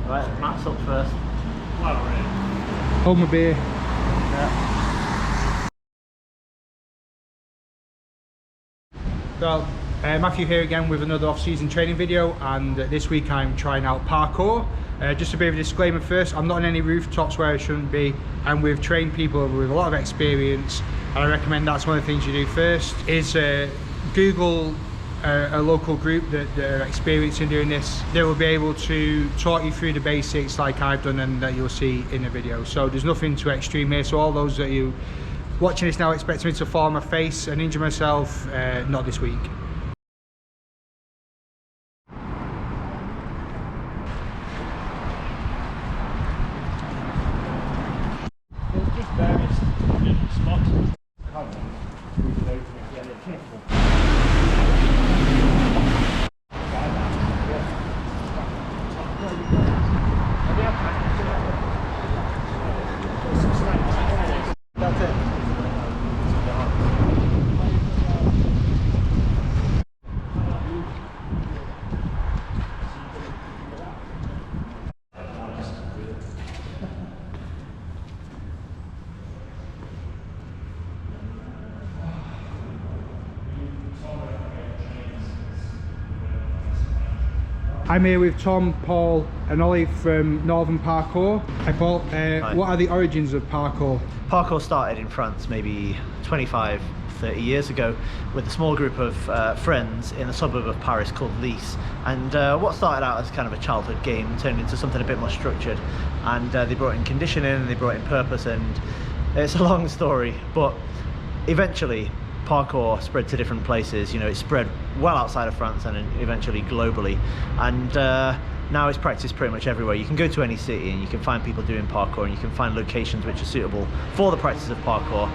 Right, Matt's up first. Hold my beer. Yeah. So, Matthew here again with another off-season training video, and this week I'm trying out parkour. Just a bit of a disclaimer first, I'm not on any rooftops where I shouldn't be, and we've trained people with a lot of experience, and I recommend that's one of the things you do first, is Google a local group that are experienced in doing this. They will be able to talk you through the basics like I've done and that you'll see in the video. So there's nothing too extreme here, so all those that you watching this now expect me to fall on my face and injure myself, not this week. There's just various different spots. That's it. I'm here with Tom, Paul and Ollie from Northern Parkour. Hi Paul, Hi. What are the origins of parkour? Parkour started in France maybe 25, 30 years ago with a small group of friends in a suburb of Paris called Nice. And what started out as kind of a childhood game turned into something a bit more structured. And they brought in conditioning and they brought in purpose, and it's a long story, but eventually parkour spread to different places. You know, it spread well outside of France and eventually globally, and now it's practiced pretty much everywhere. You can go to any city and you can find people doing parkour, and you can find locations which are suitable for the practice of parkour,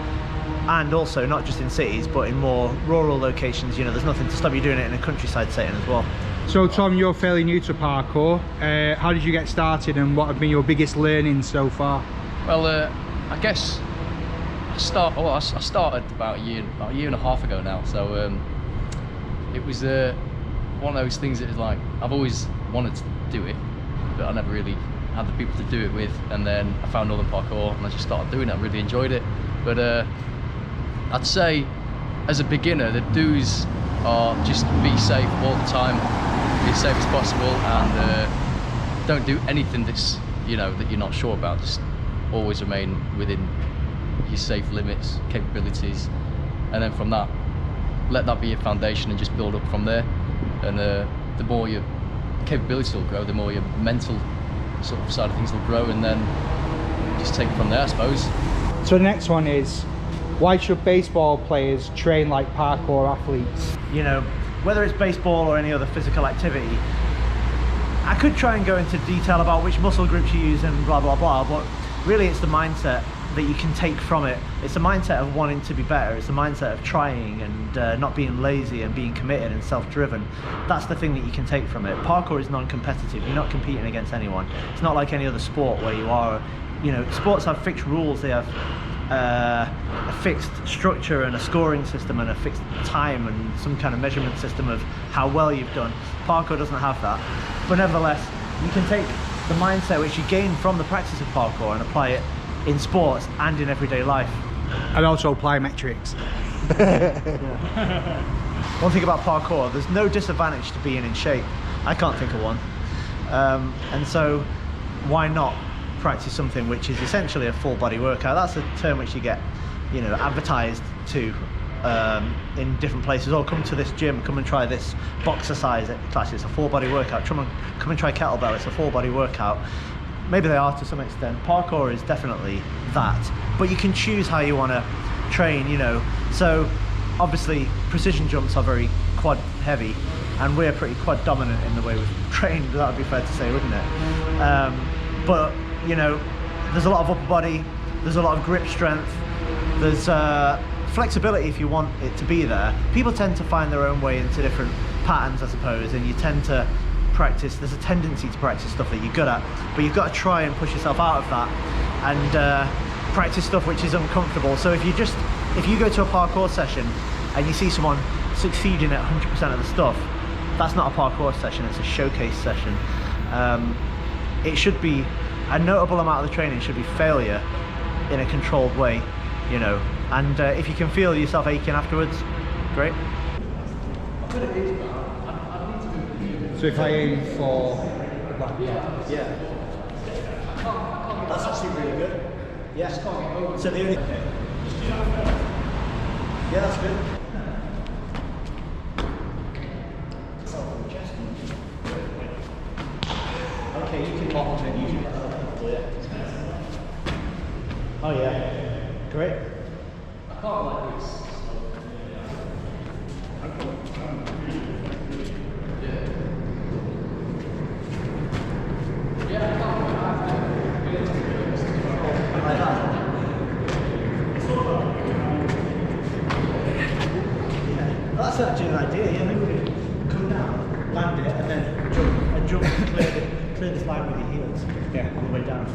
and also not just in cities but in more rural locations. You know, there's nothing to stop you doing it in a countryside setting as well. So Tom, you're fairly new to parkour. How did you get started and what have been your biggest learnings so far? Well, I guess I started about a year and a half ago now, so it was one of those things that is like, I've always wanted to do it, but I never really had the people to do it with, and then I found Northern Parkour and I just started doing it. I really enjoyed it, but I'd say as a beginner the do's are just be safe all the time, be as safe as possible, and don't do anything that's, you know, that you're not sure about. Just always remain within your safe limits, capabilities, and then from that, let that be your foundation and just build up from there. And the more your capabilities will grow, the more your mental sort of side of things will grow, and then just take it from there, I suppose. So the next one is, why should baseball players train like parkour athletes? You know, whether it's baseball or any other physical activity, I could try and go into detail about which muscle groups you use and blah blah blah, but really it's the mindset that you can take from it. It's a mindset of wanting to be better. It's a mindset of trying and not being lazy and being committed and self-driven. That's the thing that you can take from it. Parkour is non-competitive. You're not competing against anyone. It's not like any other sport where you are, you know, sports have fixed rules. They have a fixed structure and a scoring system and a fixed time and some kind of measurement system of how well you've done. Parkour doesn't have that. But nevertheless, you can take the mindset which you gain from the practice of parkour and apply it in sports and in everyday life. And also plyometrics. One thing about parkour, there's no disadvantage to being in shape. I can't think of one. And so why not practice something which is essentially a full body workout? That's a term which you get, you know, advertised to in different places. Oh, come to this gym, come and try this boxercise class, it's a full body workout. Come and try kettlebell, it's a full body workout. Maybe they are to some extent. Parkour is definitely that, but you can choose how you want to train, you know. So obviously precision jumps are very quad heavy, and we're pretty quad dominant in the way we've trained. That would be fair to say, wouldn't it? But you know, there's a lot of upper body, there's a lot of grip strength, there's flexibility if you want it to be there. People tend to find their own way into different patterns, I suppose, and you tend to practice, there's a tendency to practice stuff that you're good at, but you've got to try and push yourself out of that and practice stuff which is uncomfortable. So if you go to a parkour session and you see someone succeeding at 100% of the stuff, that's not a parkour session, it's a showcase session. it should be a notable amount of the training should be failure in a controlled way, you know. And if you can feel yourself aching afterwards, great. So if I aim for like, Yeah. That's actually really good. Yeah. So the only. Yeah, that's good. Okay, you can pop on it. You can. Oh yeah. Great. I can't like this. Like that. Yeah, that's actually an idea. Yeah, maybe we could come down, land it, and then jump and clear this line with your heels. Yeah. On the way down.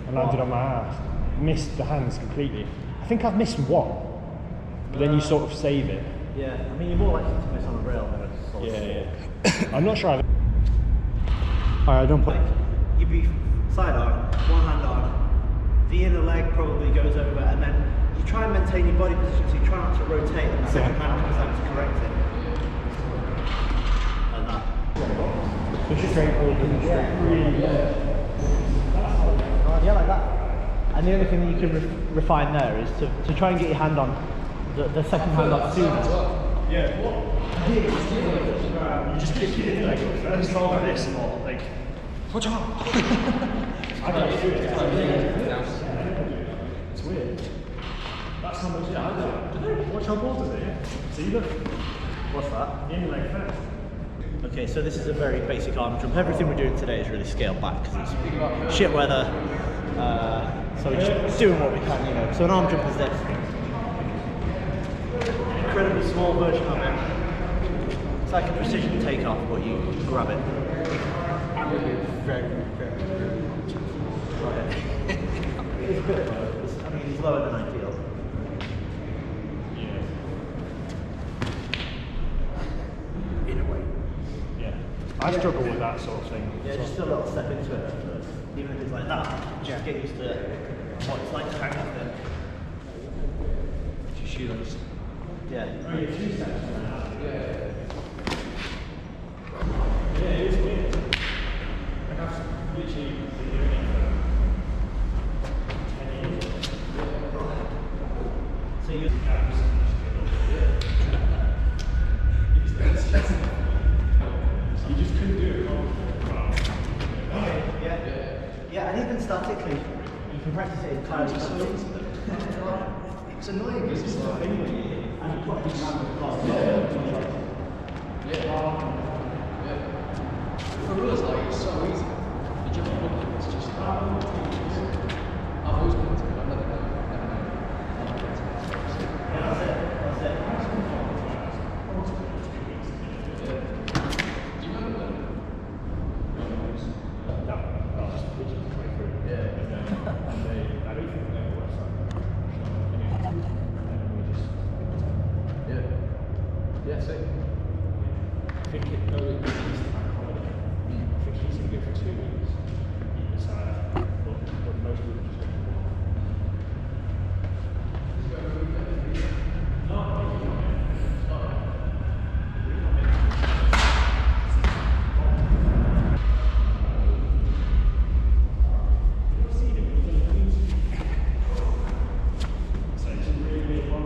I landed on my ass, missed the hands completely. I think I've missed one, but then you sort of save it. Yeah, I mean, you're more likely to miss on a rail than a solid. Yeah. I'm not sure I've... Alright, I don't put... Like, you'd be side arm, one hand on, the inner leg probably goes over, and then you try and maintain your body position, so you try not to rotate, and the second hand comes out to correct it. Like that. Push straight open, really good. Yeah, like that. And the only thing that you can refine there is to try and get your hand on the second hand up sooner. Yeah. You just kick it, like, first roll like this, or like... Watch out! I don't do it. It's weird. That's how much I do. Watch how bold is it? See, look. What's that? In leg first. Okay, so this is a very basic arm jump. Everything we're doing today is really scaled back because it's shit weather. So we're just doing what we can, you know. So an arm jump is this. Incredibly small version of it. It's like a precision takeoff, but you grab it. very, very, It's a bit low. I mean, he's lower than ideal. In a way. Yeah. I struggle with that sort of thing. Yeah, just a little step into it at first. Even if it's like that, just get used to what it's like to hang up there. Just shoelace. Yeah. Oh, yeah, 2 steps. Yeah, it is weird. Like I've literally been doing it for 10 years. So you. You just couldn't do it. Okay, yeah. Yeah, and even statically, you can practice it entirely. It's annoying because it's like, And you put these hands across. for us, like, it's so easy. You jump up, it's just like, I've always wanted to, but I've never known. Yeah, that's it. That's it. Do you remember that? No, just literally 23. Yeah. And then, I don't think they have a website. And we just... Yeah. Yeah, same. I think it only released the bank holiday. I think he's going to go for 2 weeks either side, but most people just go for 1. So it's a really big one.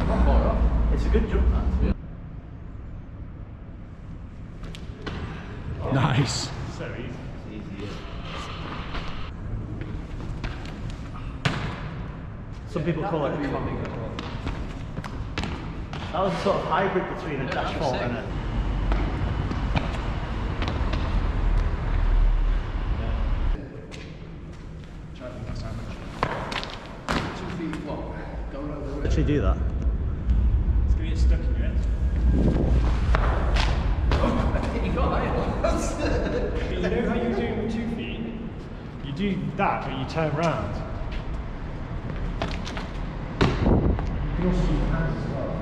Not far off. It's a good jump, man. Nice. So easy. It's easy, yeah. Some people call it a comic. That was a sort of hybrid between a dash fault and a. Try to think that's how much. 2 feet, what? Going over it. Actually do that. It's going to get stuck in your head. You know how you do it with 2 feet? You do that, but you turn round. You can also use your hands as well.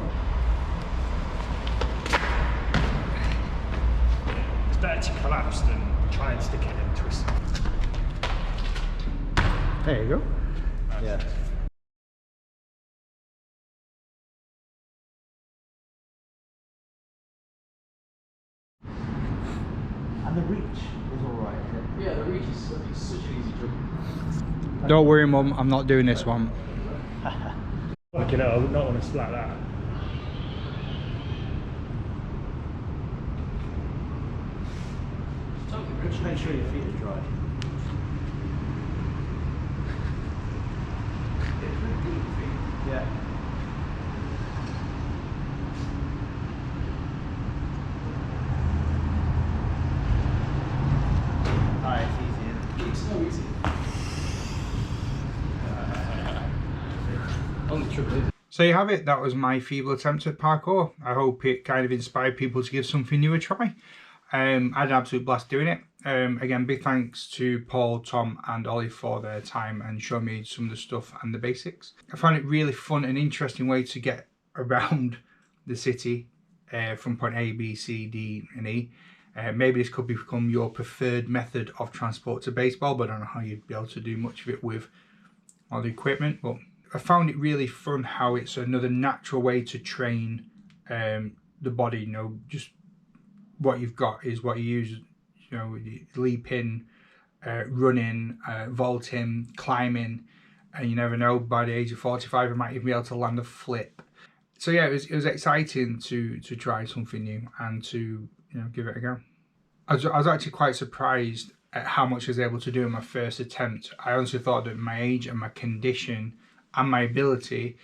It's better to collapse than try and stick it and twist. There you go. Yeah. And the reach is alright, is it? Yeah, the reach is such an easy jump. Don't worry, Mum, I'm not doing this one. Fucking hell, I would not want to splat that. Just make sure your feet are dry. Yeah. Alright, it's easy, isn't it? It's so easy. Only trouble is. So you have it, that was my feeble attempt at parkour. I hope it kind of inspired people to give something new a try. I had an absolute blast doing it. Again, big thanks to Paul, Tom and Ollie for their time and showing me some of the stuff and the basics. I found it really fun and interesting way to get around the city from point A, B, C, D and E. Maybe this could become your preferred method of transport to baseball, but I don't know how you'd be able to do much of it with all the equipment. But I found it really fun how it's another natural way to train the body. You know, just what you've got is what you use. You know, leaping, running, vaulting, climbing, and you never know, by the age of 45 I might even be able to land a flip. So yeah, it was exciting to try something new and to give it a go. I was actually quite surprised at how much I was able to do in my first attempt. I honestly thought that my age and my condition and my ability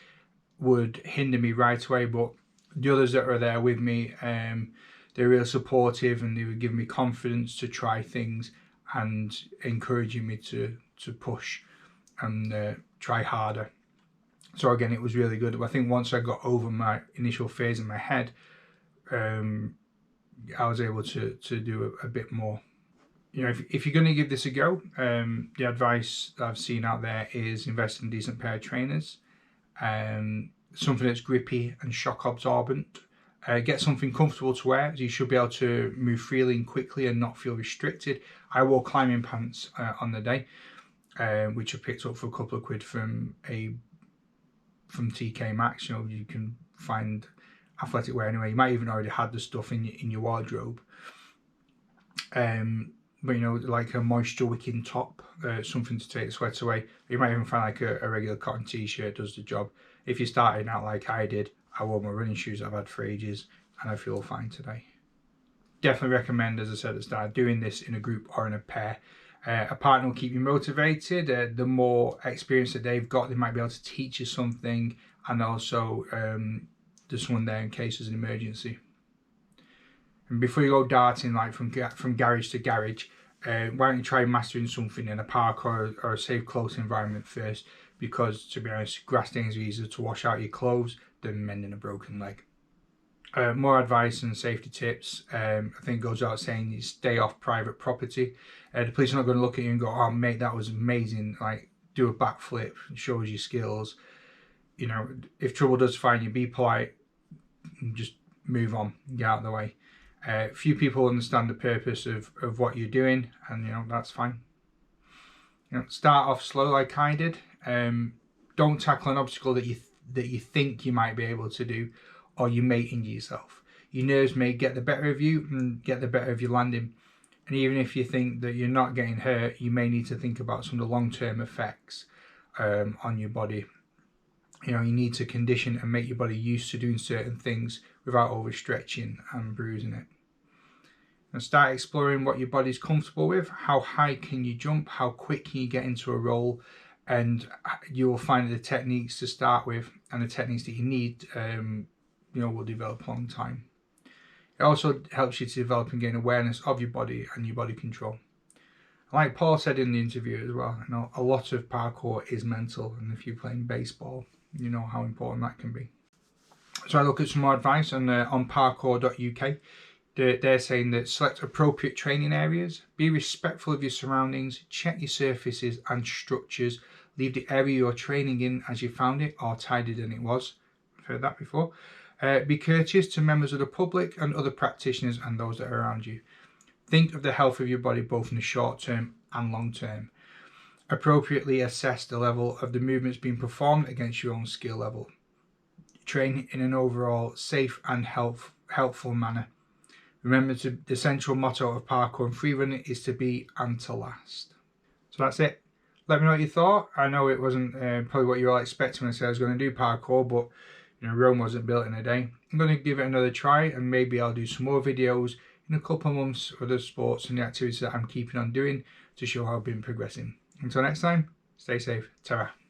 would hinder me right away, but the others that were there with me, they're real supportive and they were giving me confidence to try things and encouraging me to push and try harder. So again, it was really good. I think once I got over my initial phase in my head, I was able to do a bit more. You know, if you're going to give this a go, the advice that I've seen out there is invest in a decent pair of trainers, something that's grippy and shock absorbent. Get something comfortable to wear, so you should be able to move freely and quickly and not feel restricted. I wore climbing pants on the day, which I picked up for a couple of quid from TK Maxx. You know, you can find athletic wear anyway. You might even already had the stuff in your wardrobe. But you know, like a moisture wicking top, something to take the sweat away. You might even find like a regular cotton t-shirt does the job. If you're starting out like I did, I wore my running shoes I've had for ages and I feel fine today. Definitely recommend, as I said at the start, doing this in a group or in a pair. A partner will keep you motivated. The more experience that they've got, they might be able to teach you something, and also there's someone there in case there's an emergency. And before you go darting like from garage to garage, why don't you try mastering something in a park or a safe, close environment first? Because to be honest, grass stains are easier to wash out your clothes than mending a broken leg. More advice and safety tips, I think goes out saying you stay off private property. The police are not going to look at you and go, "Oh mate, that was amazing, like do a backflip, shows your skills." You know, if trouble does find you, be polite and just move on, get out of the way. Few people understand the purpose of what you're doing, and you know, that's fine. You know, start off slow like I did. Don't tackle an obstacle that you think you might be able to do, or you may injure yourself. Your nerves may get the better of you and get the better of your landing. And even if you think that you're not getting hurt, you may need to think about some of the long-term effects on your body. You know, you need to condition and make your body used to doing certain things without overstretching and bruising it. And start exploring what your body's comfortable with. How high can you jump? How quick can you get into a roll? And you will find the techniques to start with and the techniques that you need, will develop along time. It also helps you to develop and gain awareness of your body and your body control. Like Paul said in the interview as well, you know, a lot of parkour is mental, and if you're playing baseball, you know how important that can be. So I look at some more advice on parkour.uk. They're saying that select appropriate training areas, be respectful of your surroundings, check your surfaces and structures, leave the area you're training in as you found it or tidier than it was. I've heard that before. Be courteous to members of the public and other practitioners and those that are around you. Think of the health of your body both in the short term and long term. Appropriately assess the level of the movements being performed against your own skill level. Train in an overall safe and helpful manner. Remember, the central motto of parkour and free running is to be and to last. So that's it. Let me know what you thought. I know it wasn't probably what you were all expecting when I said I was going to do parkour, but you know, Rome wasn't built in a day. I'm going to give it another try, and maybe I'll do some more videos in a couple of months of the sports and the activities that I'm keeping on doing to show how I've been progressing. Until next time, stay safe. Ta-ra.